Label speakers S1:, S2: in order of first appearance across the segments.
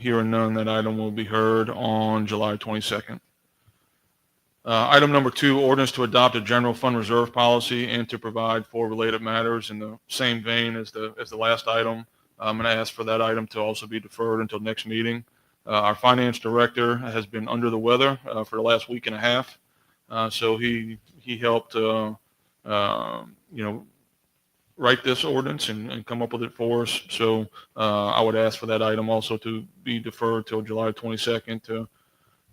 S1: Hearing none, that item will be heard on July 22nd. Item number 2, ordinance to adopt a general fund reserve policy and to provide for related matters in the same vein as the last item. I'm going to ask for that item to also be deferred until next meeting. Our finance director has been under the weather for the last week and a half, so he helped write this ordinance and come up with it for us. So I would ask for that item also to be deferred till July 22nd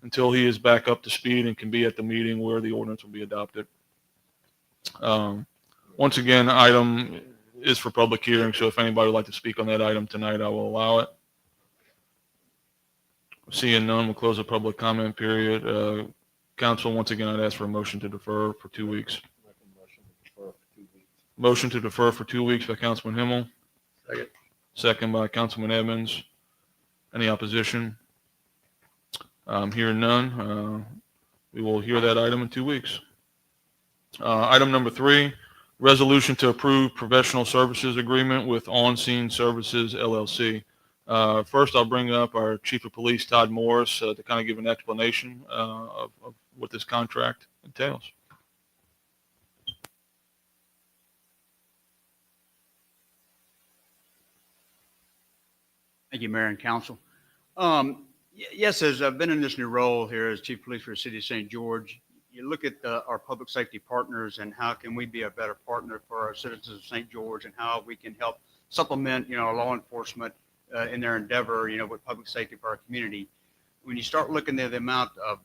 S1: until he is back up to speed and can be at the meeting where the ordinance will be adopted. Once again, item is for public hearing, so if anybody would like to speak on that item tonight, I will allow it. Seeing none, we'll close the public comment period. Council, once again, I'd ask for a motion to defer for 2 weeks. Motion to defer for 2 weeks by Councilman Himmel.
S2: Second.
S1: Second by Councilman Evans. Any opposition? Hearing none, we will hear that item in 2 weeks. Item number 3, resolution to approve professional services agreement with On Scene Services, LLC. First, I'll bring up our Chief of Police, Todd Morris, to kind of give an explanation of what this contract entails.
S3: Thank you, Mayor and Council. Yes, as I've been in this new role here as Chief of Police for the City of St. George, you look at our public safety partners and how can we be a better partner for our citizens of St. George and how we can help supplement, law enforcement in their endeavor, with public safety for our community. When you start looking at the amount of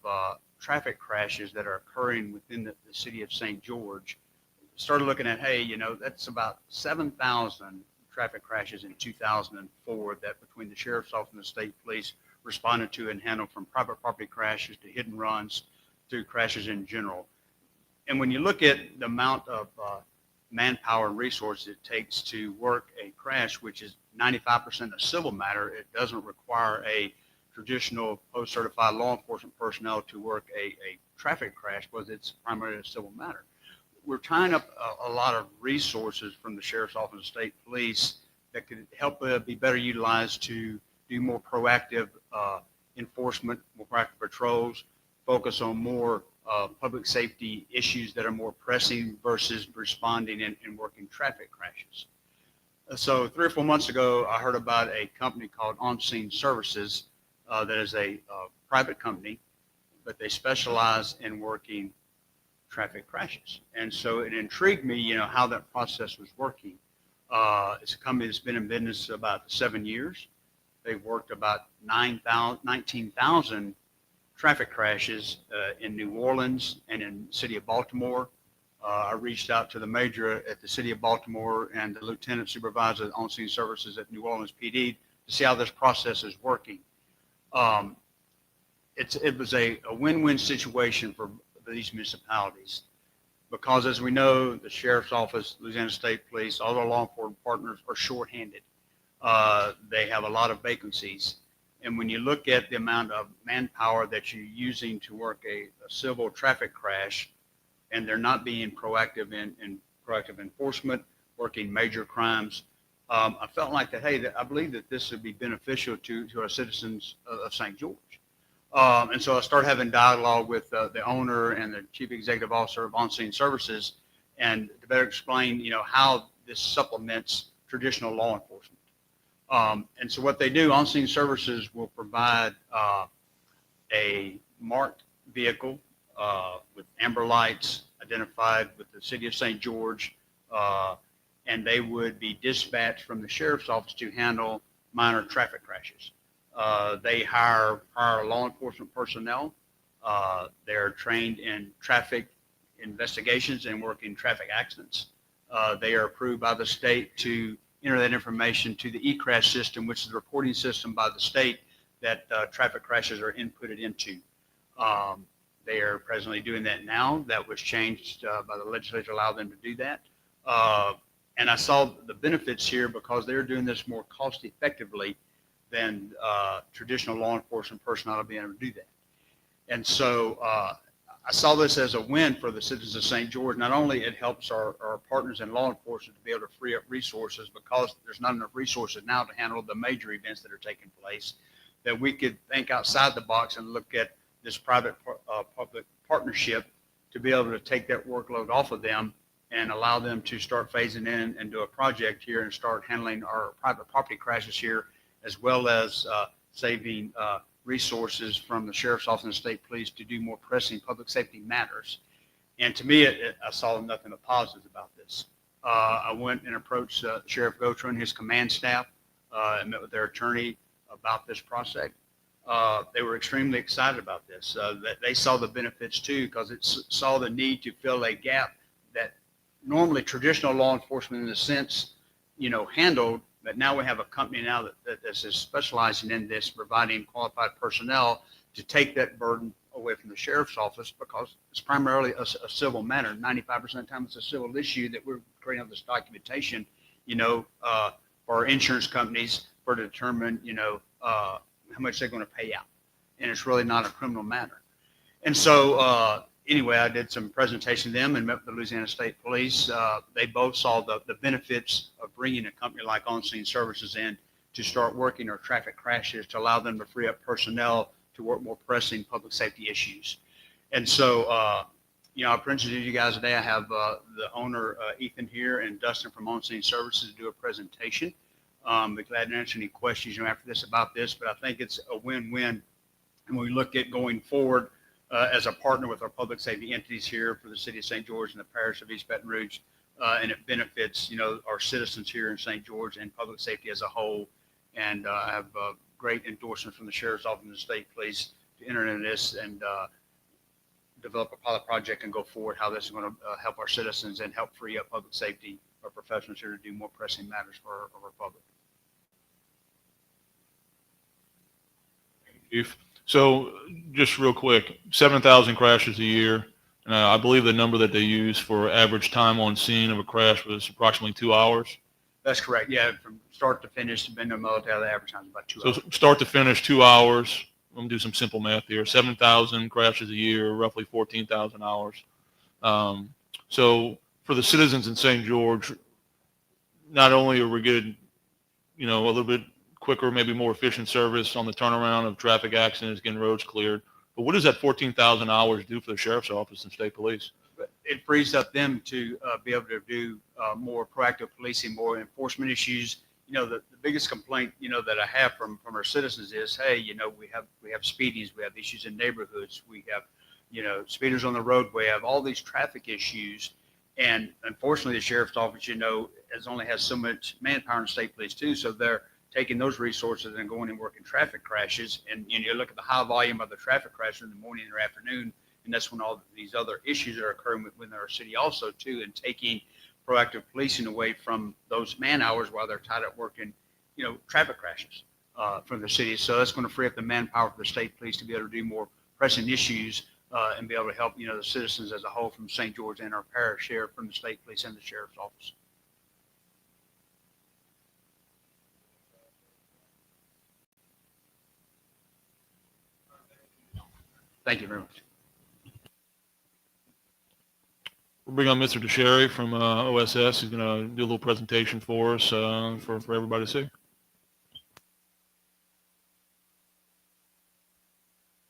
S3: traffic crashes that are occurring within the city of St. George, started looking at, hey, that's about 7,000 traffic crashes in 2004 that between the Sheriff's Office and the State Police responded to and handled, from private property crashes to hit and runs to crashes in general. And when you look at the amount of manpower and resources it takes to work a crash, which is 95% a civil matter, it doesn't require a traditional post-certified law enforcement personnel to work a traffic crash, because it's primarily a civil matter. We're tying up a lot of resources from the Sheriff's Office and State Police that could help be better utilized to do more proactive enforcement, more proactive patrols, focus on more public safety issues that are more pressing versus responding and working traffic crashes. So 3 or 4 months ago, I heard about a company called On Scene Services that is a private company, but they specialize in working traffic crashes. And so it intrigued me, how that process was working. It's a company that's been in business about 7 years. They've worked about 19,000 traffic crashes in New Orleans and in the city of Baltimore. I reached out to the major at the city of Baltimore and the lieutenant supervisor on scene services at New Orleans PD to see how this process is working. It was a win-win situation for these municipalities, because as we know, the Sheriff's Office, Louisiana State Police, all our law enforcement partners are shorthanded. They have a lot of vacancies. And when you look at the amount of manpower that you're using to work a civil traffic crash, and they're not being proactive in proactive enforcement, working major crimes, I felt like that, hey, I believe that this would be beneficial to our citizens of St. George. And so I started having dialogue with the owner and the chief executive officer of On Scene Services, and to better explain, how this supplements traditional law enforcement. And so what they do, On Scene Services will provide a marked vehicle with amber lights identified with the city of St. George, and they would be dispatched from the Sheriff's Office to handle minor traffic crashes. They hire prior law enforcement personnel. They're trained in traffic investigations and work in traffic accidents. They are approved by the state to enter that information to the eCrash system, which is the reporting system by the state that traffic crashes are inputted into. They are presently doing that now. That was changed by the legislature, allowed them to do that. And I saw the benefits here because they're doing this more cost effectively than traditional law enforcement personnel being able to do that. And so I saw this as a win for the citizens of St. George. Not only it helps our partners in law enforcement to be able to free up resources, because there's not enough resources now to handle the major events that are taking place, that we could think outside the box and look at this public partnership to be able to take that workload off of them and allow them to start phasing in and do a project here and start handling our private property crashes here, as well as saving resources from the sheriff's office and state police to do more pressing public safety matters. And to me, I saw nothing but positives about this. I went and approached Sheriff Gotra and his command staff and met with their attorney about this project. They were extremely excited about this. That they saw the benefits too, because it saw the need to fill a gap that normally traditional law enforcement, in a sense, handled. But now we have a company now that is specializing in this, providing qualified personnel to take that burden away from the sheriff's office, because it's primarily a civil matter. 95% of the time, it's a civil issue that we're creating this documentation, for our insurance companies to determine, how much they're going to pay out. And it's really not a criminal matter. And so, anyway, I did some presentation to them and met with the Louisiana State Police. They both saw the benefits of bringing a company like On Scene Services in to start working our traffic crashes, to allow them to free up personnel to work more pressing public safety issues. And so, I presented to you guys today. I have the owner, Ethan, here, and Dustin from On Scene Services to do a presentation. Be glad to answer any questions after this about this, but I think it's a win-win. And when we look at going forward as a partner with our public safety entities here for the city of St. George and the parish of East Baton Rouge, and it benefits, our citizens here in St. George and public safety as a whole. And I have great endorsement from the sheriff's office and the state police to enter into this and develop a pilot project and go forward how this is going to help our citizens and help free up public safety, our professionals here, to do more pressing matters for our public.
S1: Chief. So just real quick, 7,000 crashes a year. I believe the number that they use for average time on scene of a crash was approximately 2 hours.
S3: That's correct. Yeah, from start to finish, the military, the average time is about 2 hours.
S1: So start to finish, 2 hours. I'm going to do some simple math here. 7,000 crashes a year, roughly 14,000 hours. So for the citizens in St. George, not only are we getting, a little bit quicker, maybe more efficient service on the turnaround of traffic accidents, getting roads cleared, but what does that 14,000 hours do for the sheriff's office and state police?
S3: It frees up them to be able to do more proactive policing, more enforcement issues. The biggest complaint, that I have from our citizens is, hey, we have speedies, we have issues in neighborhoods, we have, speeders on the road, we have all these traffic issues. And unfortunately, the sheriff's office, only has so much manpower in state police too. So they're taking those resources and going and working traffic crashes. And you look at the high volume of the traffic crashes in the morning or afternoon, and that's when all these other issues are occurring within our city also too, and taking proactive policing away from those man hours while they're tied up working, traffic crashes from the city. So that's going to free up the manpower for the state police to be able to do more pressing issues and be able to help, the citizens as a whole from St. George and our parish here from the state police and the sheriff's office. Thank you very much.
S1: We'll bring on Mr. DeSherry from OSS. He's going to do a little presentation for us for everybody to see.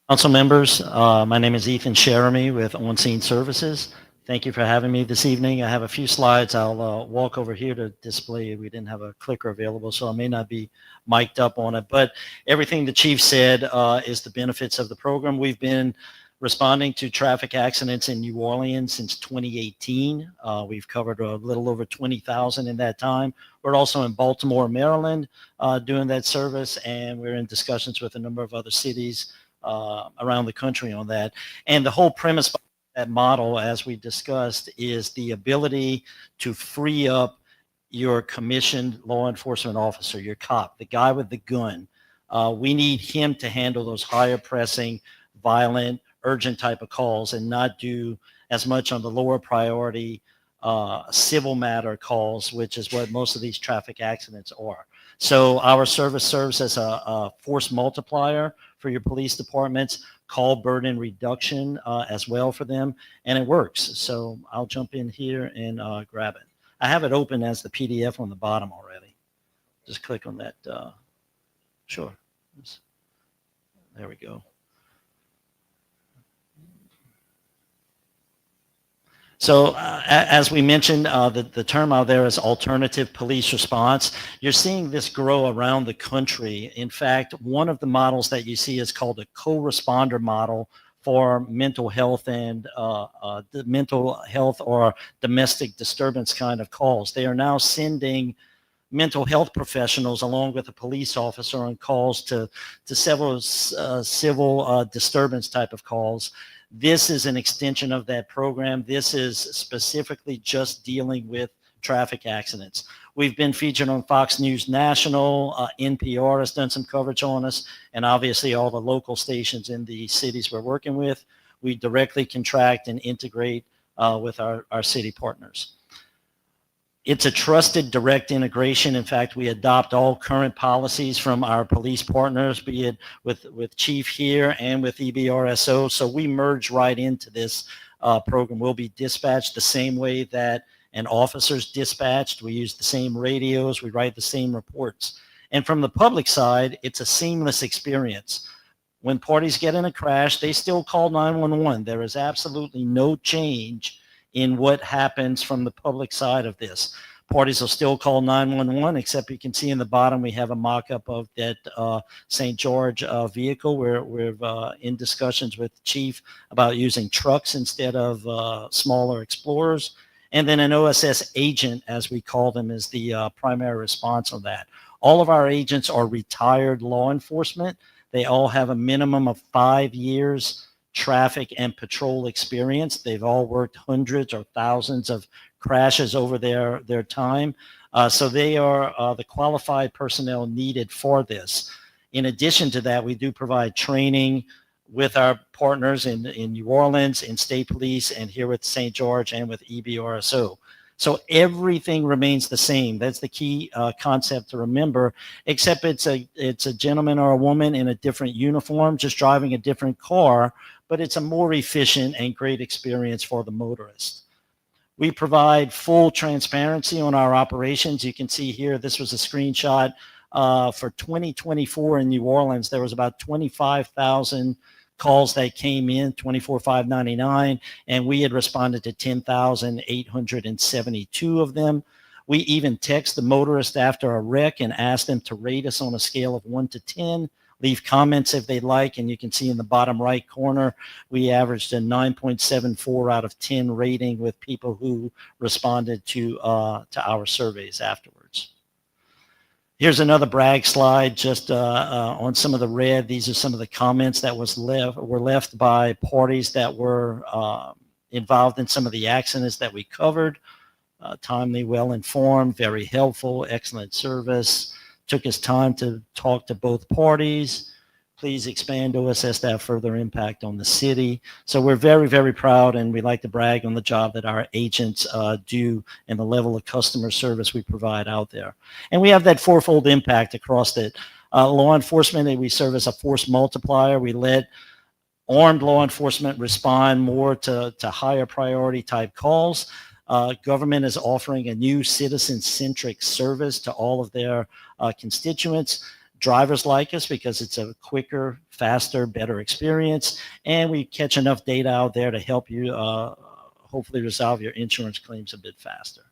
S2: Council members, my name is Ethan Sheremy with On Scene Services. Thank you for having me this evening. I have a few slides. I'll walk over here to display. We didn't have a clicker available, so I may not be mic'd up on it. But everything the chief said is the benefits of the program. We've been responding to traffic accidents in New Orleans since 2018. We've covered a little over 20,000 in that time. We're also in Baltimore, Maryland, doing that service, and we're in discussions with a number of other cities around the country on that. And the whole premise of that model, as we discussed, is the ability to free up your commissioned law enforcement officer, your cop, the guy with the gun. We need him to handle those higher pressing, violent, urgent type of calls and not do as much on the lower priority civil matter calls, which is what most of these traffic accidents are. So our service serves as a force multiplier for your police departments, call burden reduction as well for them, and it works. So I'll jump in here and grab it. I have it open as the PDF on the bottom already. Just click on that. Sure. There we go. So as we mentioned, the term out there is alternative police response. You're seeing this grow around the country. In fact, one of the models that you see is called a co-responder model for mental health and the mental health or domestic disturbance kind of calls. They are now sending mental health professionals along with a police officer on calls to several civil disturbance type of calls. This is an extension of that program. This is specifically just dealing with traffic accidents. We've been featured on Fox News National, NPR has done some coverage on us, and obviously all the local stations in the cities we're working with. We directly contract and integrate with our city partners. It's a trusted direct integration. In fact, we adopt all current policies from our police partners, be it with Chief here and with EBRSO. So we merge right into this program. We'll be dispatched the same way that an officer's dispatched. We use the same radios. We write the same reports. And from the public side, it's a seamless experience. When parties get in a crash, they still call 911. There is absolutely no change in what happens from the public side of this. Parties will still call 911, except you can see in the bottom we have a mock-up of that St. George vehicle. We're in discussions with the chief about using trucks instead of smaller Explorers. And then an OSS agent, as we call them, is the primary response on that. All of our agents are retired law enforcement. They all have a minimum of 5 years traffic and patrol experience. They've all worked hundreds or thousands of crashes over their time. So they are the qualified personnel needed for this. In addition to that, we do provide training with our partners in New Orleans, in State Police, and here with St. George and with EBRSO. So everything remains the same. That's the key concept to remember, except it's a gentleman or a woman in a different uniform, just driving a different car, but it's a more efficient and great experience for the motorist. We provide full transparency on our operations. You can see here, this was a screenshot for 2024 in New Orleans. There was about 25,000 calls that came in, 24,599, and we had responded to 10,872 of them. We even text the motorist after a wreck and ask them to rate us on a scale of 1 to 10, leave comments if they'd like, and you can see in the bottom right corner, we averaged a 9.74 out of 10 rating with people who responded to our surveys afterwards. Here's another brag slide just on some of the red. These are some of the comments that were left by parties that were involved in some of the accidents that we covered. Timely, well-informed, very helpful, excellent service. Took his time to talk to both parties. Please expand OSS to have further impact on the city. So we're very, very proud, and we like to brag on the job that our agents do and the level of customer service we provide out there. And we have that fourfold impact across it. Law enforcement, we serve as a force multiplier. We let armed law enforcement respond more to higher priority type calls. Government is offering a new citizen-centric service to all of their constituents. Drivers like us because it's a quicker, faster, better experience, and we catch enough data out there to help you hopefully resolve your insurance claims a bit faster.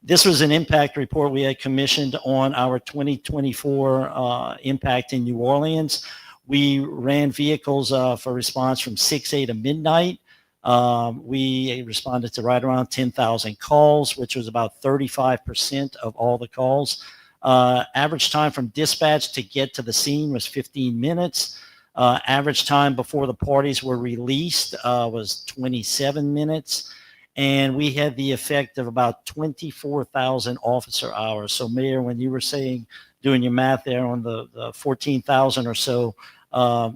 S2: This was an impact report we had commissioned on our 2024 impact in New Orleans. We ran vehicles for response from 6 a.m. to midnight. We responded to right around 10,000 calls, which was about 35% of all the calls. Average time from dispatch to get to the scene was 15 minutes. Average time before the parties were released was 27 minutes. And we had the effect of about 24,000 officer hours. So Mayor, when you were saying, doing your math there on the 14,000 or so,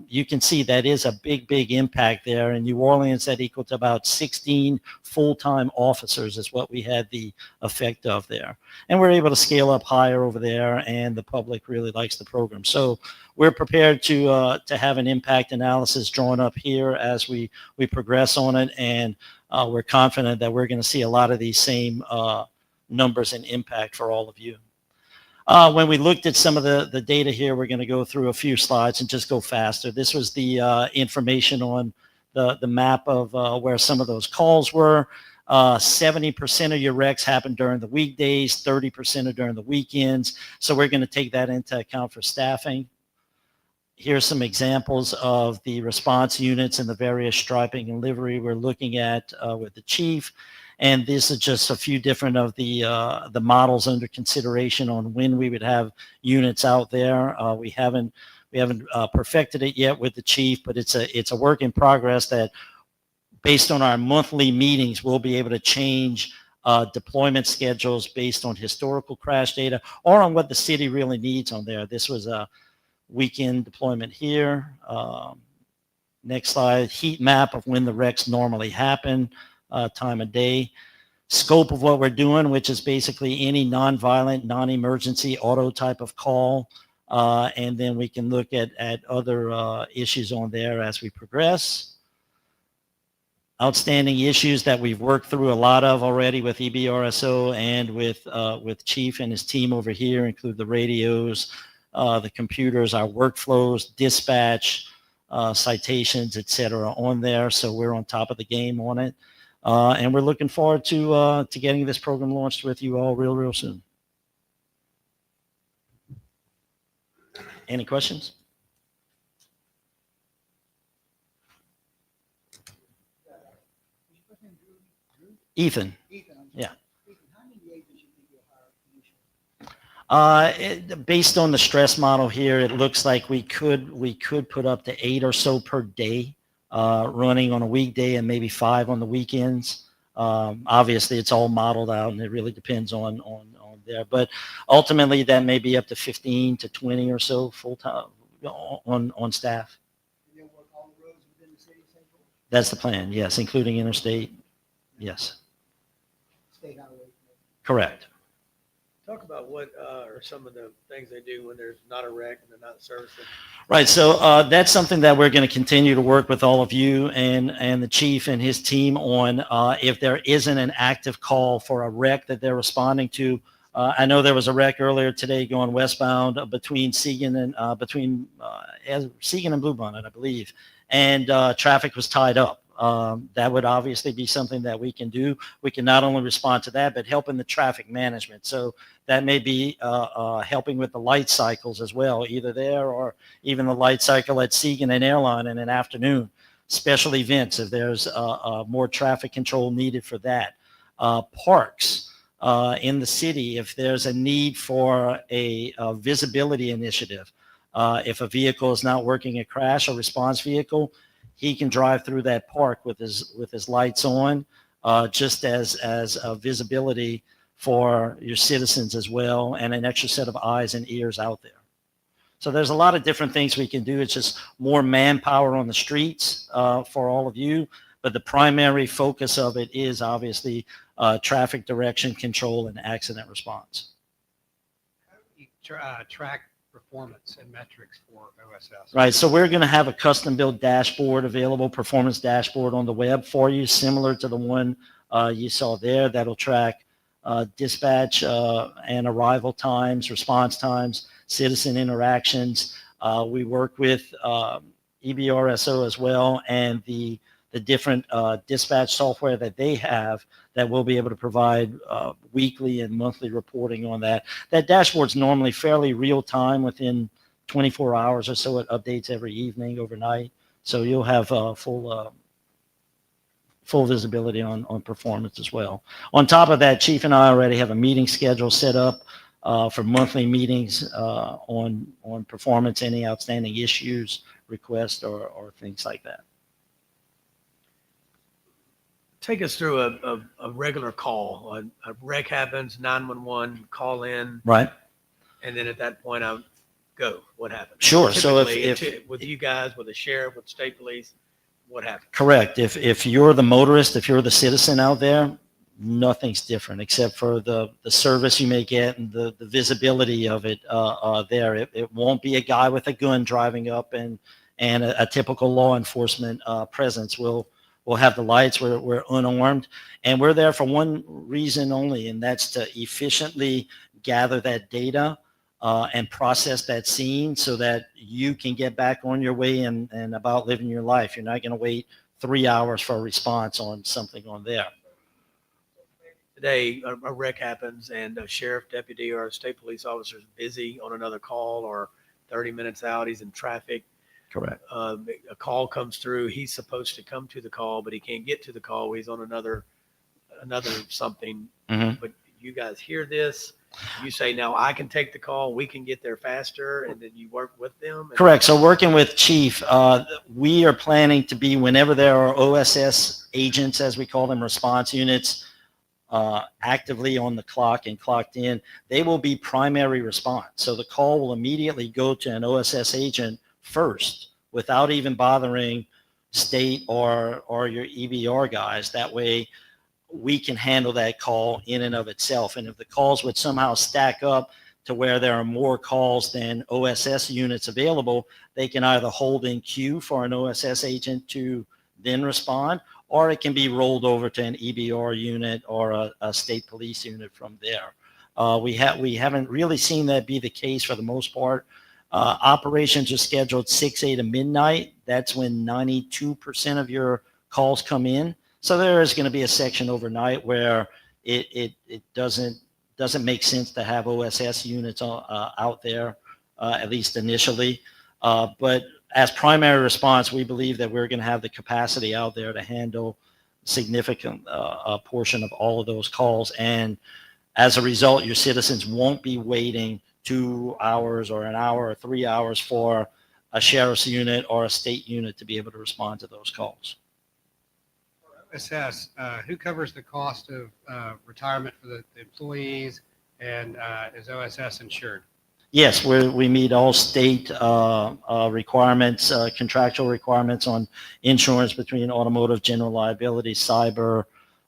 S2: you can see that is a big, big impact there. In New Orleans, that equaled to about 16 full-time officers is what we had the effect of there. And we're able to scale up higher over there, and the public really likes the program. So we're prepared to have an impact analysis drawn up here as we progress on it, and we're confident that we're going to see a lot of these same numbers and impact for all of you. When we looked at some of the data here, we're going to go through a few slides and just go faster. This was the information on the map of where some of those calls were. 70% of your wrecks happen during the weekdays, 30% are during the weekends. So we're going to take that into account for staffing. Here's some examples of the response units and the various striping and livery we're looking at with the chief. And this is just a few different of the models under consideration on when we would have units out there. We haven't perfected it yet with the chief, but it's a work in progress that, based on our monthly meetings, we'll be able to change deployment schedules based on historical crash data or on what the city really needs on there. This was a weekend deployment here. Next slide, heat map of when the wrecks normally happen, time of day, scope of what we're doing, which is basically any non-violent, non-emergency auto type of call. And then we can look at other issues on there as we progress. Outstanding issues that we've worked through a lot of already with EBRSO and with Chief and his team over here include the radios, the computers, our workflows, dispatch, citations, etc. on there. So we're on top of the game on it. And we're looking forward to getting this program launched with you all real soon. Any questions? Ethan. Yeah. Based on the stress model here, it looks like we could put up to 8 or so per day running on a weekday and maybe 5 on the weekends. Obviously, it's all modeled out, and it really depends on there. But ultimately, that may be up to 15 to 20 or so full time on staff.
S4: And they'll work all the roads within the city of St. George?
S2: That's the plan. Yes, including interstate. Yes.
S4: State highway.
S2: Correct.
S5: Talk about what are some of the things they do when there's not a wreck and they're not servicing.
S2: Right. So that's something that we're going to continue to work with all of you and the chief and his team on. If there isn't an active call for a wreck that they're responding to, I know there was a wreck earlier today going westbound between Seagan and Seagan and Bluebonnet, I believe, and traffic was tied up. That would obviously be something that we can do. We can not only respond to that, but help in the traffic management. So that may be helping with the light cycles as well, either there or even the light cycle at Seagan and Airline in an afternoon. Special events, if there's more traffic control needed for that. Parks in the city, if there's a need for a visibility initiative. If a vehicle is not working a crash or response vehicle, he can drive through that park with his lights on, just as a visibility for your citizens as well, and an extra set of eyes and ears out there. So there's a lot of different things we can do. It's just more manpower on the streets for all of you, but the primary focus of it is obviously traffic direction control and accident response.
S6: How do you track performance and metrics for OSS?
S2: Right, so we're going to have a custom-built dashboard available, performance dashboard on the web for you, similar to the one you saw there. That'll track dispatch and arrival times, response times, citizen interactions. We work with EBRSO as well, and the different dispatch software that they have that we'll be able to provide weekly and monthly reporting on that. That dashboard's normally fairly real time, within 24 hours or so. It updates every evening, overnight. So you'll have full visibility on performance as well. On top of that, Chief and I already have a meeting schedule set up for monthly meetings on performance, any outstanding issues, requests, or things like that.
S5: Take us through a regular call. A wreck happens, 911, call in.
S2: Right.
S5: And then at that point, I go. What happens?
S2: Sure. So
S5: Typically, with you guys, with the sheriff, with state police, what happens?
S2: Correct. If you're the motorist, if you're the citizen out there, nothing's different except for the service you may get and the visibility of it there. It won't be a guy with a gun driving up and a typical law enforcement presence. We'll have the lights. We're unarmed, and we're there for one reason only, and that's to efficiently gather that data and process that scene so that you can get back on your way and about living your life. You're not going to wait 3 hours for a response on something on there.
S5: Today, a wreck happens and a sheriff deputy or a state police officer is busy on another call or 30 minutes out, he's in traffic.
S2: Correct.
S5: A call comes through, he's supposed to come to the call, but he can't get to the call. He's on another something.
S2: Mhm.
S5: But you guys hear this, you say, now I can take the call, we can get there faster, and then you work with them.
S2: Correct. So working with Chief, we are planning to be, whenever there are OSS agents, as we call them, response units, actively on the clock and clocked in, they will be primary response. So the call will immediately go to an OSS agent first without even bothering state or your EBR guys. That way we can handle that call in and of itself. And if the calls would somehow stack up to where there are more calls than OSS units available, they can either hold in queue for an OSS agent to then respond, or it can be rolled over to an EBR unit or a state police unit from there. We haven't really seen that be the case for the most part. Operations are scheduled 6 a.m. to midnight. That's when 92% of your calls come in. So there is going to be a section overnight where it doesn't make sense to have OSS units out there, at least initially. But as primary response, we believe that we're going to have the capacity out there to handle significant portion of all of those calls. And as a result, your citizens won't be waiting 2 hours or an hour or 3 hours for a sheriff's unit or a state unit to be able to respond to those calls.
S6: OSS, who covers the cost of retirement for the employees, and is OSS insured?
S2: Yes, we meet all state requirements, contractual requirements on insurance between automotive, general liability, cyber,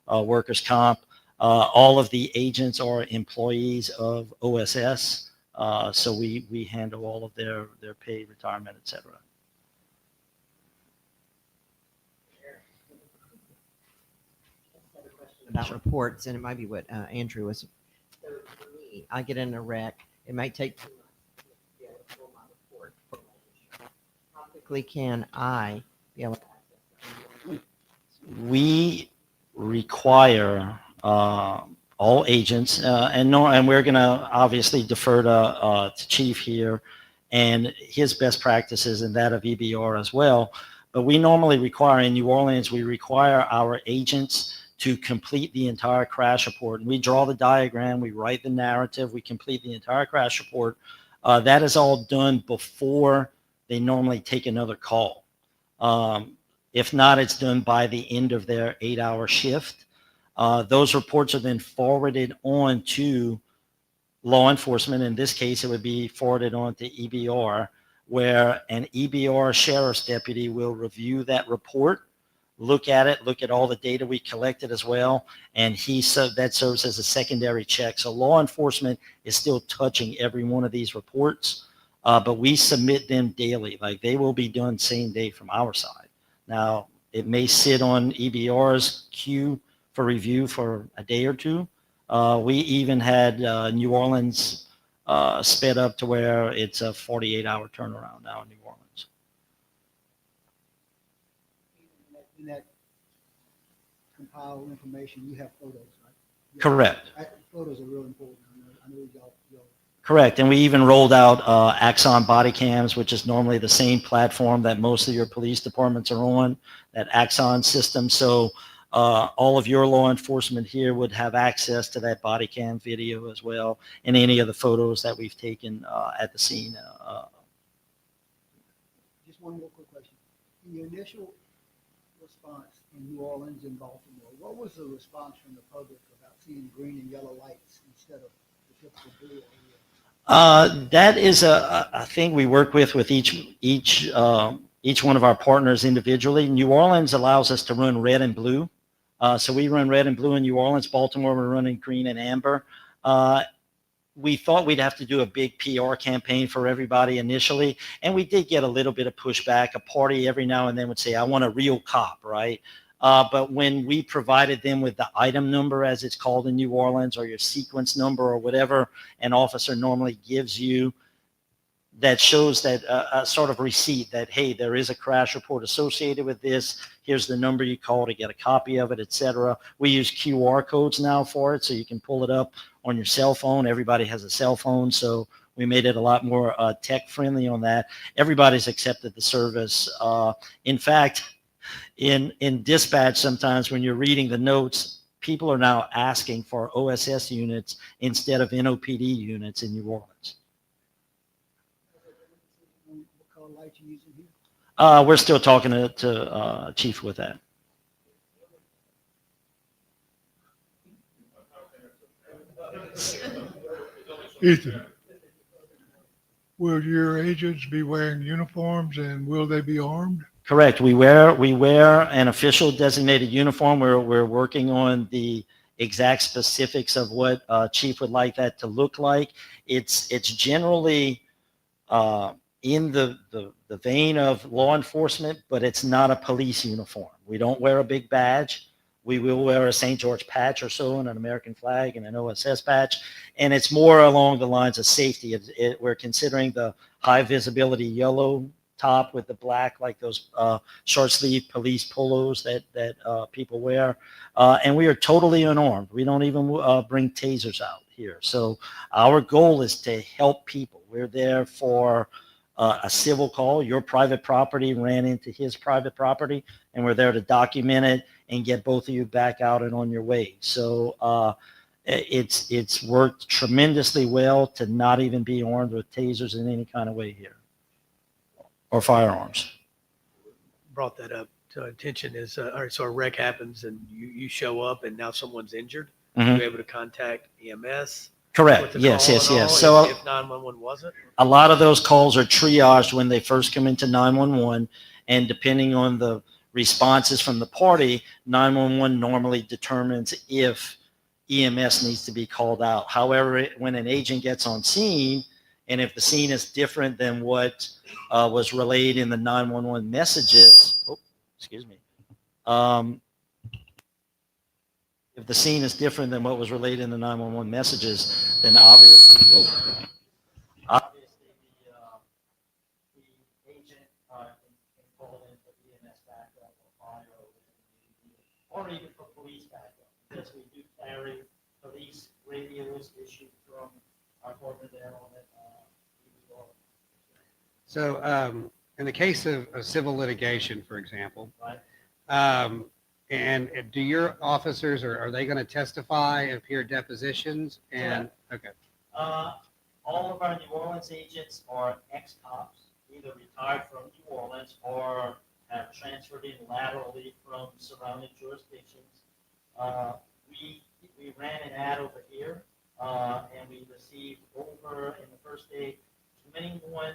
S2: workers' comp. All of the agents are employees of OSS, so we handle all of their pay, retirement, et cetera.
S7: About reports, and it might be what Andrew was. So for me, I get in a wreck. It might take 2 months to be able to pull my report. How quickly can I be able to access it?
S2: We require all agents, and we're going to obviously defer to Chief here and his best practices and that of EBR as well. But we normally require, in New Orleans, we require our agents to complete the entire crash report. And we draw the diagram, we write the narrative, we complete the entire crash report. That is all done before they normally take another call. If not, it's done by the end of their 8-hour shift. Those reports are then forwarded on to law enforcement. In this case, it would be forwarded on to EBR, where an EBR sheriff's deputy will review that report, look at it, look at all the data we collected as well, and that serves as a secondary check. So law enforcement is still touching every one of these reports, but we submit them daily. Like, they will be done same day from our side. Now, it may sit on EBR's queue for review for a day or two. We even had New Orleans sped up to where it's a 48-hour turnaround now in New Orleans.
S4: In that compiled information, you have photos, right?
S2: Correct.
S4: Photos are real important. I know y'all.
S2: Correct. And we even rolled out Axon body cams, which is normally the same platform that most of your police departments are on, that Axon system. So all of your law enforcement here would have access to that body cam video as well, and any of the photos that we've taken at the scene.
S4: Just one more quick question. In your initial response in New Orleans and Baltimore, what was the response from the public about seeing green and yellow lights instead of the typical blue or red?
S2: That is a thing we work with each one of our partners individually. New Orleans allows us to run red and blue. So we run red and blue in New Orleans. Baltimore, we're running green and amber. We thought we'd have to do a big PR campaign for everybody initially, and we did get a little bit of pushback. A party every now and then would say, I want a real cop, right? But when we provided them with the item number, as it's called in New Orleans, or your sequence number or whatever an officer normally gives you, that shows that a sort of receipt that, hey, there is a crash report associated with this. Here's the number you call to get a copy of it, etc. We use QR codes now for it, so you can pull it up on your cell phone. Everybody has a cell phone, so we made it a lot more tech friendly on that. Everybody's accepted the service. In fact, in dispatch, sometimes when you're reading the notes, people are now asking for OSS units instead of NOPD units in New Orleans.
S4: What color light you using here?
S2: We're still talking to Chief with that.
S8: Ethan, will your agents be wearing uniforms and will they be armed?
S2: Correct. We wear an official designated uniform. We're working on the exact specifics of what Chief would like that to look like. It's generally in the vein of law enforcement, but it's not a police uniform. We don't wear a big badge. We will wear a St. George patch or so and an American flag and an OSS patch. And it's more along the lines of safety. We're considering the high visibility yellow top with the black, like those short sleeve police polos that people wear. And we are totally unarmed. We don't even bring tasers out here. So our goal is to help people. We're there for a civil call. Your private property ran into his private property, and we're there to document it and get both of you back out and on your way. So it's worked tremendously well to not even be armed with tasers in any kind of way here, or firearms.
S5: Brought that up to attention is, all right, so a wreck happens and you show up and now someone's injured.
S2: Mhm.
S5: You're able to contact EMS.
S2: Correct.
S5: with the
S2: Yes,
S5: call
S2: yes,
S5: and
S2: yes.
S5: all,
S2: So
S5: if 911 wasn't.
S2: a lot of those calls are triaged when they first come into 911, and depending on the responses from the party, 911 normally determines if EMS needs to be called out. However, when an agent gets on scene, and if the scene is different than what was relayed in the 911 messages, excuse me, if the scene is different than what was relayed in the 911 messages, then obviously the agent can call in for EMS backup or fire or even for police backup, because we do carry police radios issued from our partner there on it.
S6: So in the case of civil litigation, for example,
S2: Right.
S6: And do your officers, or are they going to testify, appear at depositions? And okay.
S2: All of our New Orleans agents are ex-cops, either retired from New Orleans or have transferred in laterally from surrounding jurisdictions. We ran an ad over here, and we received over, in the first day, 21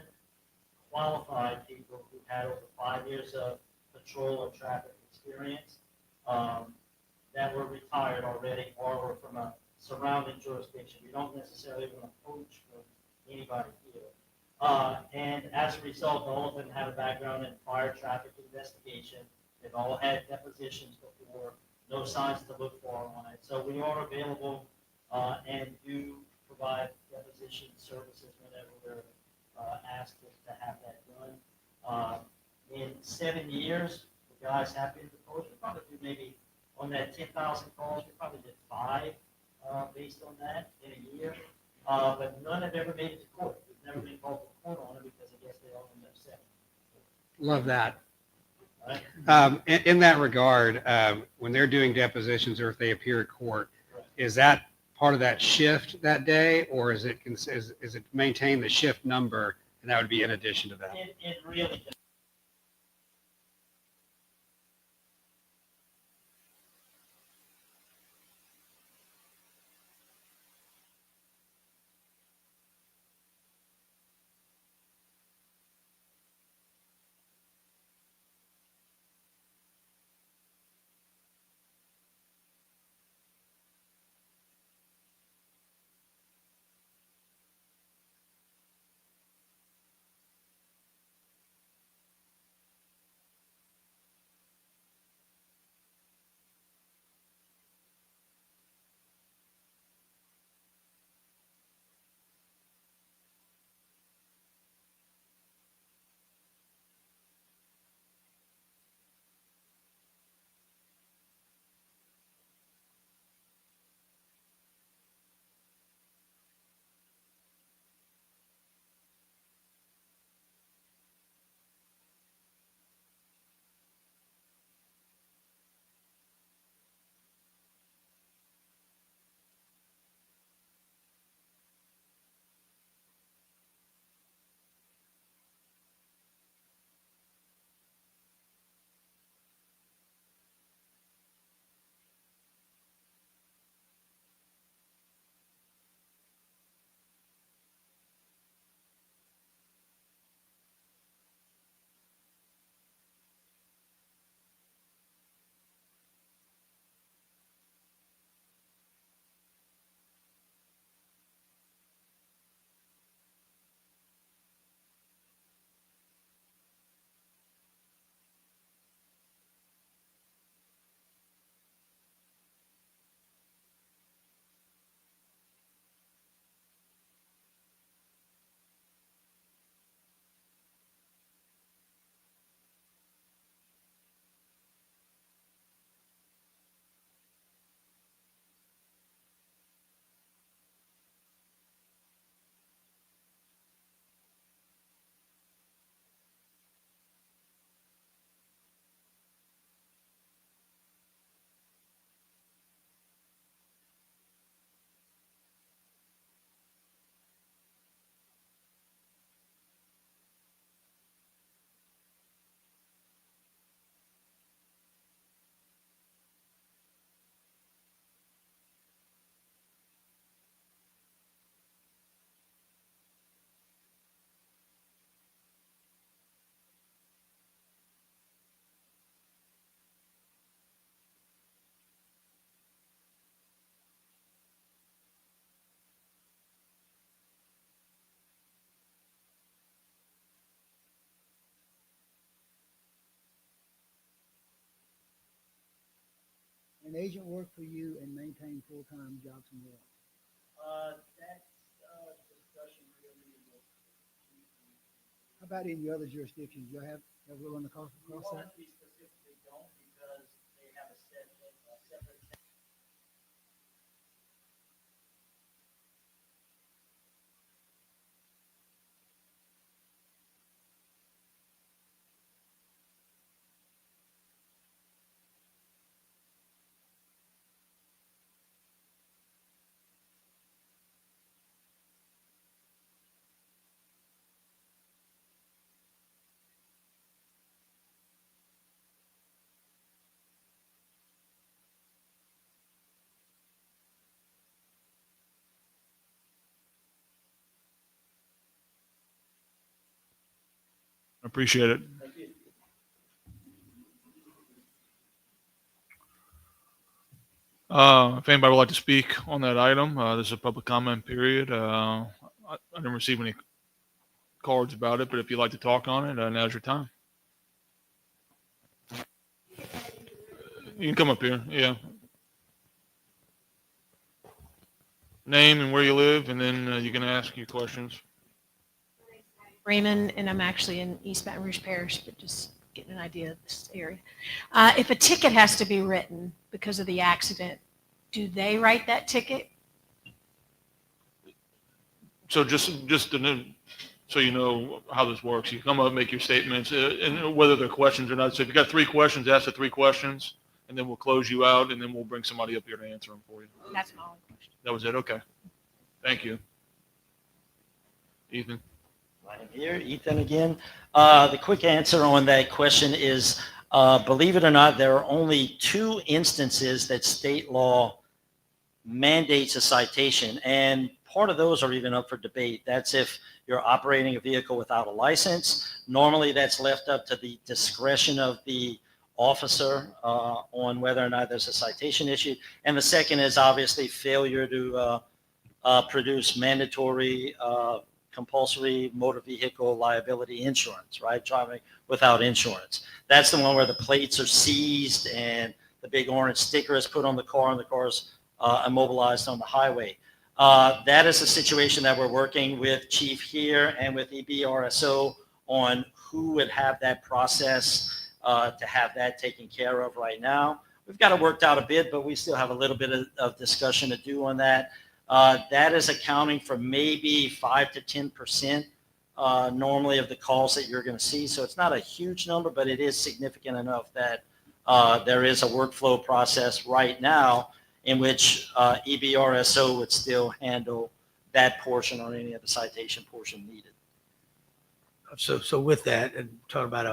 S2: qualified people who had over 5 years of patrol or traffic experience that were retired already or were from a surrounding jurisdiction. We don't necessarily want to poach from anybody here. And as a result, all of them have a background in prior traffic investigation. They've all had depositions before, no signs to look for on it. So we are available and do provide deposition services whenever we're asked to have that done. In 7 years, the guys have been deposed. We probably do maybe on that 10,000 calls, we probably did 5 based on that in a year. But none have ever made it to court. We've never been called to court on it because I guess they all end up settling.
S6: Love that.
S2: Right?
S6: In that regard, when they're doing depositions or if they appear at court, is that part of that shift that day, or is it maintain the shift number, and that would be in addition to that?
S2: It really does.
S4: an agent work for you and maintain full-time jobs and more?
S2: That's discussion really.
S4: How about in your other jurisdictions? You have run across that?
S2: We specifically don't because they have a separate.
S1: I appreciate it.
S2: Thank you.
S1: If anybody would like to speak on that item, this is a public comment period. I didn't receive any cards about it, but if you'd like to talk on it, now's your time. You can come up here. Yeah. Name and where you live, and then you can ask your questions.
S9: Raymond, and I'm actually in East Baton Rouge Parish, but just getting an idea of this area. If a ticket has to be written because of the accident, do they write that ticket?
S1: So just to know, so you know how this works, you come up, make your statements, and whether they're questions or not. So if you got 3 questions, ask the 3 questions, and then we'll close you out, and then we'll bring somebody up here to answer them for you.
S9: That's my only question.
S1: That was it? Okay. Thank you. Ethan?
S2: I'm here, Ethan again. The quick answer on that question is, believe it or not, there are only 2 instances that state law mandates a citation, and part of those are even up for debate. That's if you're operating a vehicle without a license. Normally, that's left up to the discretion of the officer on whether or not there's a citation issue. And the second is obviously failure to produce mandatory compulsory motor vehicle liability insurance, right? Driving without insurance. That's the one where the plates are seized and the big orange sticker is put on the car and the car's immobilized on the highway. That is a situation that we're working with Chief here and with EBRSO on who would have that process to have that taken care of right now. We've got it worked out a bit, but we still have a little bit of discussion to do on that. That is accounting for maybe 5 to 10% normally of the calls that you're going to see. So it's not a huge number, but it is significant enough that there is a workflow process right now in which EBRSO would still handle that portion or any of the citation portion needed.
S5: So with that, and talking about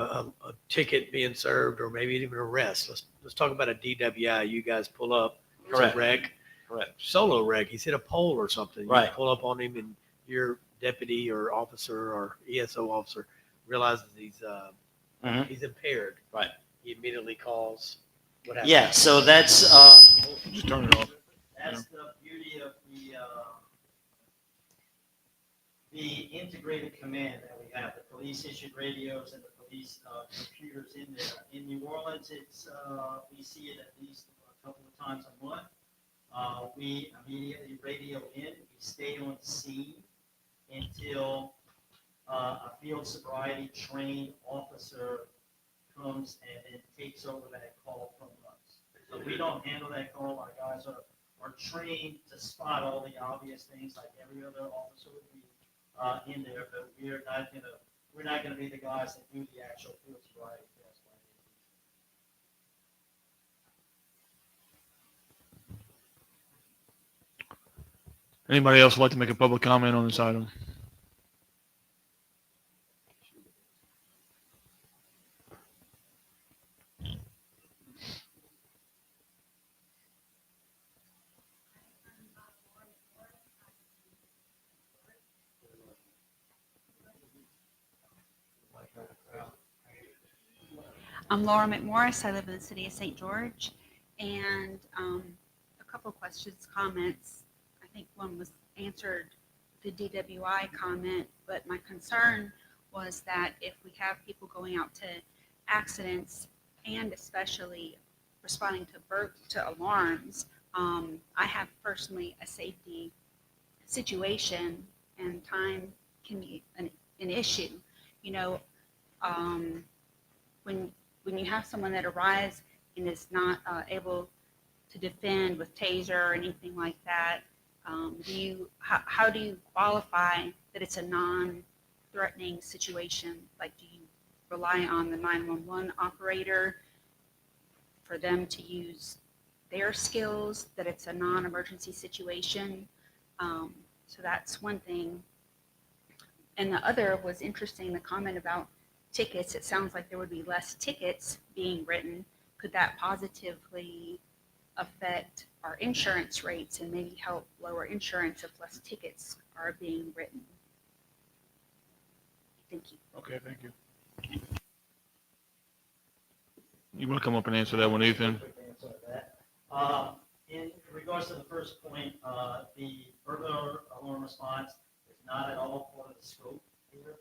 S5: a ticket being served or maybe even arrest, let's talk about a DWI. You guys pull up, it's
S2: Correct.
S5: a wreck,
S2: Correct.
S5: solo wreck. He's hit a pole or something. You
S2: Right.
S5: pull up on him, and your deputy or officer or ESO officer realizes he's impaired.
S2: Right.
S5: He immediately calls. What happens?
S2: Yeah, so that's
S1: Just turn it off.
S2: that's the beauty of the integrated command that we have. The police issued radios and the police computers in there. In New Orleans, it's we see it at least a couple of times a month. We immediately radio in. We stay on scene until a field sobriety trained officer comes and then takes over that call from us. So we don't handle that call. Our guys are trained to spot all the obvious things like every other officer would be in there, but we're not gonna be the guys that do the actual field sobriety test.
S1: Anybody else would like to make a public comment on this item?
S10: I'm Laura McMorris. I live in the city of St. George. And a couple questions, comments. I think one was answered, the DWI comment, but my concern was that if we have people going out to accidents and especially responding to alarms. I have personally a safety situation, and time can be an issue. You know, when you have someone that arrives and is not able to defend with taser or anything like that, how do you qualify that it's a non-threatening situation? Like, do you rely on the 911 operator for them to use their skills, that it's a non-emergency situation? So that's one thing. And the other was interesting, the comment about tickets. It sounds like there would be less tickets being written. Could that positively affect our insurance rates and maybe help lower insurance if less tickets are being written? Thank you.
S1: Okay, thank you. You want to come up and answer that one, Ethan?
S2: Quick answer to that. In regards to the first point, the burglar alarm response is not at all part of the scope here.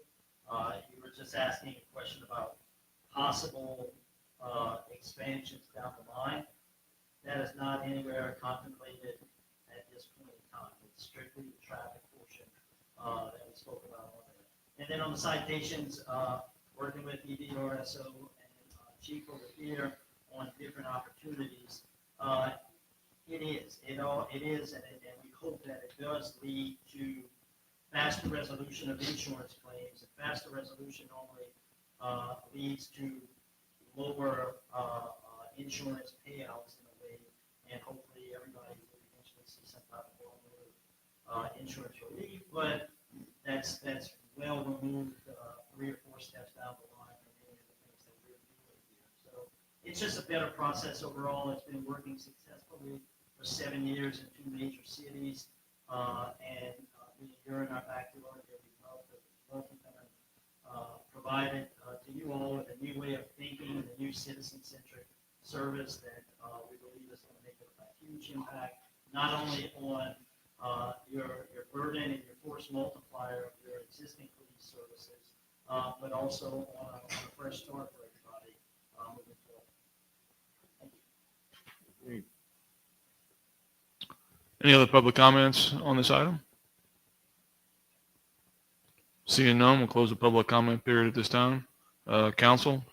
S2: You were just asking a question about possible expansions down the line. That is not anywhere contemplated at this point in time. It's strictly the traffic portion that we spoke about earlier. And then on the citations, working with EDRSO and Chief over here on different opportunities, it is, and we hope that it does lead to faster resolution of insurance claims, and faster resolution normally leads to lower insurance payouts in a way, and hopefully everybody will eventually see some type of insurance relief, but that's well removed 3 or 4 steps down the line from any of the things that we're doing here. So it's just a better process overall. It's been working successfully for 7 years in 2 major cities, and you're in our backyard here. We love to come and provide it to you all with a new way of thinking and a new citizen-centric service that we believe is going to make a huge impact, not only on your burden and your force multiplier of your existing police services, but also on a fresh start for everybody moving forward. Thank you.
S1: Any other public comments on this item? Seeing none, we'll close the public comment period at this time. Council,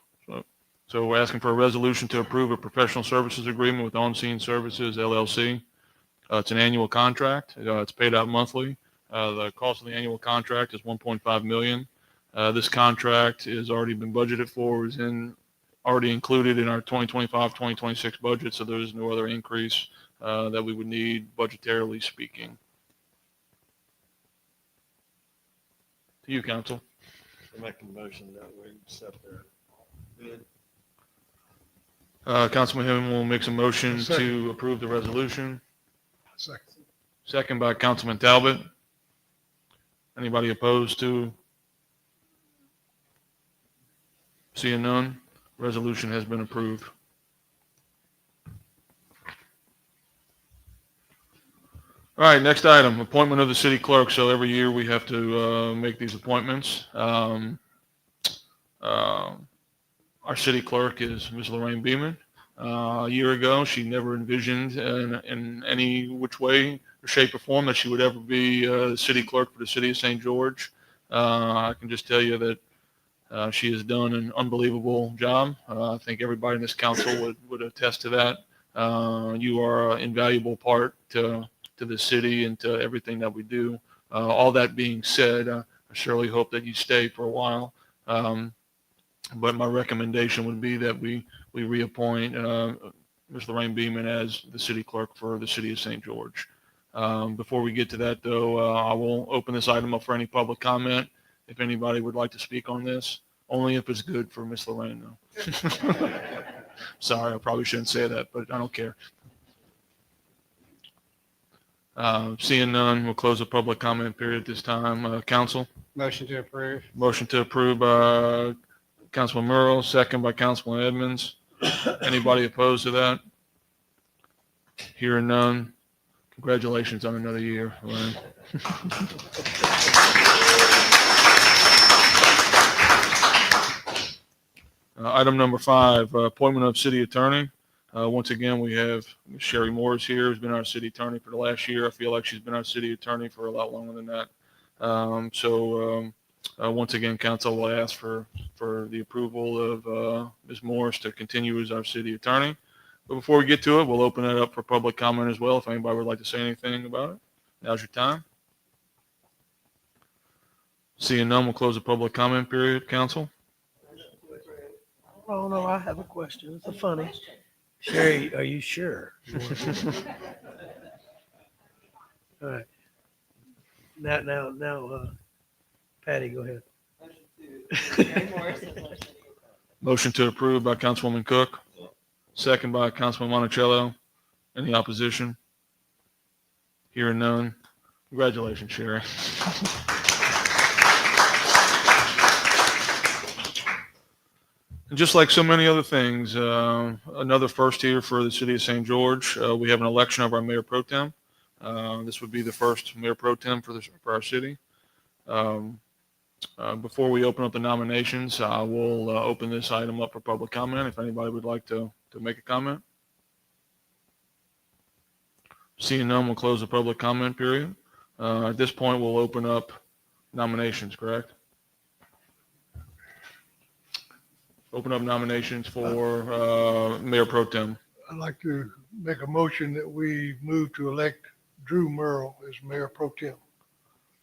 S1: so we're asking for a resolution to approve a professional services agreement with On Scene Services LLC. It's an annual contract. It's paid out monthly. The cost of the annual contract is $1.5 million. This contract has already been budgeted for, is already included in our 2025-2026 budget, so there's no other increase that we would need budgetarily speaking. To you, Council.
S11: I make a motion that we accept their bid.
S1: Councilman Himmel will make a motion
S8: Second.
S1: to approve the resolution.
S8: Second.
S1: Second by Councilman Talbot. Anybody opposed to? Seeing none, resolution has been approved. All right, next item, appointment of the city clerk. So every year we have to make these appointments. Our city clerk is Ms. Lorraine Beeman. A year ago, she never envisioned in any which way or shape or form that she would ever be the city clerk for the city of St. George. I can just tell you that she has done an unbelievable job. I think everybody in this council would attest to that. You are an invaluable part to the city and to everything that we do. All that being said, I surely hope that you stay for a while. But my recommendation would be that we reappoint Ms. Lorraine Beeman as the city clerk for the city of St. George. Before we get to that, though, I will open this item up for any public comment. If anybody would like to speak on this, only if it's good for Ms. Lorraine, though. Sorry, I probably shouldn't say that, but I don't care. Seeing none, we'll close the public comment period at this time. Council?
S6: Motion to approve.
S1: Motion to approve by Councilman Merle, second by Councilman Edmonds. Anybody opposed to that? Hearing none. Congratulations on another year, Lorraine. Item number 5, appointment of city attorney. Once again, we have Ms. Sherry Morris here, who's been our city attorney for the last year. I feel like she's been our city attorney for a lot longer than that. Once again, council will ask for the approval of Ms. Morris to continue as our city attorney. But before we get to it, we'll open it up for public comment as well. If anybody would like to say anything about it, now's your time. Seeing none, we'll close the public comment period. Council?
S5: Oh, no, I have a question. It's a funny. Sherry, are you sure? All right. Now, Patty, go ahead.
S1: Motion to approve by Councilwoman Cook, second by Councilman Monticello. Any opposition? Hearing none. Congratulations, Sherry. And just like so many other things, another first here for the city of St. George. We have an election of our mayor pro tem. This would be the first mayor pro tem for our city. Before we open up the nominations, I will open this item up for public comment. If anybody would like to make a comment. Seeing none, we'll close the public comment period. At this point, we'll open up nominations, correct? Open up nominations for Mayor Pro Tem.
S8: I'd like to make a motion that we move to elect Drew Merle as Mayor Pro Tem.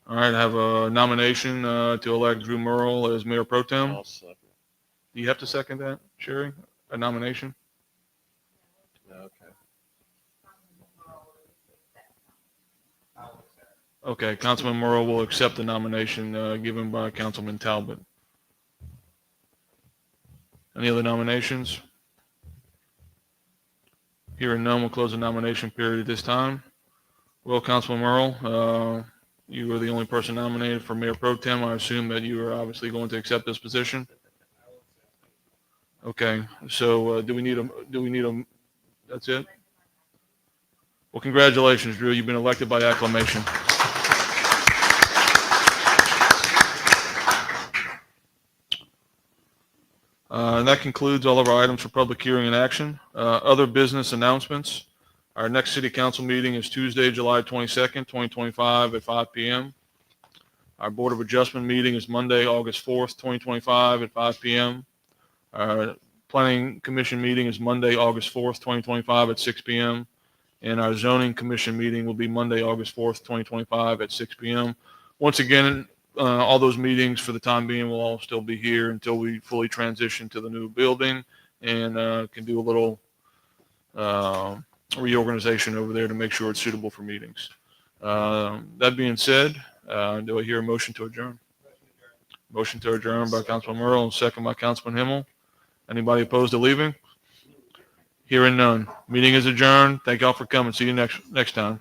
S1: All right, I have a nomination to elect Drew Merle as Mayor Pro Tem.
S11: I'll second.
S1: Do you have to second that, Sherry? A nomination?
S11: Okay.
S1: Okay, Councilman Merle will accept the nomination given by Councilman Talbot. Any other nominations? Hearing none, we'll close the nomination period at this time. Well, Councilman Merle, you are the only person nominated for Mayor Pro Tem. I assume that you are obviously going to accept this position. Okay, so do we need a, that's it? Well, congratulations, Drew. You've been elected by acclamation. And that concludes all of our items for public hearing and action. Other business announcements. Our next city council meeting is Tuesday, July 22nd, 2025 at 5 p.m. Our Board of Adjustment meeting is Monday, August 4th, 2025 at 5 p.m. Our Planning Commission meeting is Monday, August 4th, 2025 at 6 p.m. And our Zoning Commission meeting will be Monday, August 4th, 2025 at 6 p.m. Once again, all those meetings for the time being will all still be here until we fully transition to the new building and can do a little reorganization over there to make sure it's suitable for meetings. That being said, do I hear a motion to adjourn? Motion to adjourn by Councilman Merle and second by Councilman Himmel. Anybody opposed to leaving? Hearing none. Meeting is adjourned. Thank y'all for coming. See you next time.